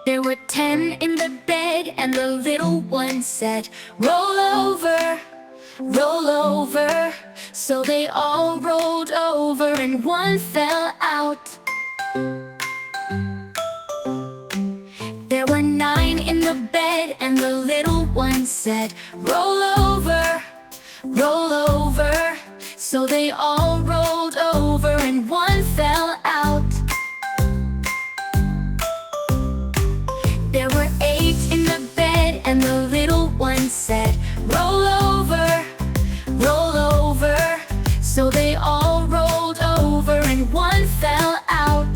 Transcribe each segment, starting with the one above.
There were 10 in the bed, and the little one said, "Roll over, roll over." So they all rolled over, and one fell out. There were 9 in the bed, and the little one said, "Roll over, roll over." So they all rolled over, and one fell out. There were 8 in the bed, and the little one said, "Roll over, roll over." So they all rolled over, and one fell out.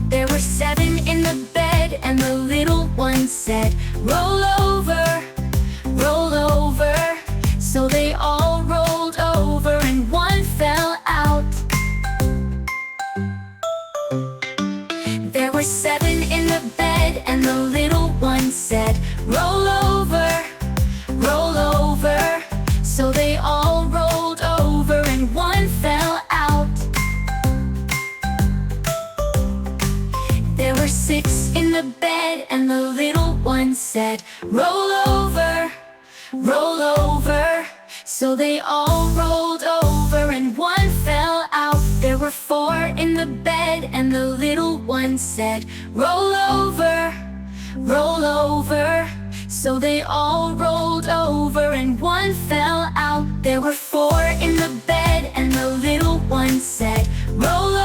There were 7 in the bed, and the little one said, "Roll over, roll over." So they all rolled over, and one fell out. There were 7 in the bed, and the little one said, "Roll over, roll over." So they all rolled over, and one fell out. There were 6 in the bed, and the little one said, "Roll over, roll over." So they all rolled over, and one fell out. There were 4 in the bed, and the little one said, "Roll over, roll over." So they all rolled over, and one fell out. There were 4 in the bed, and the little one said, "Roll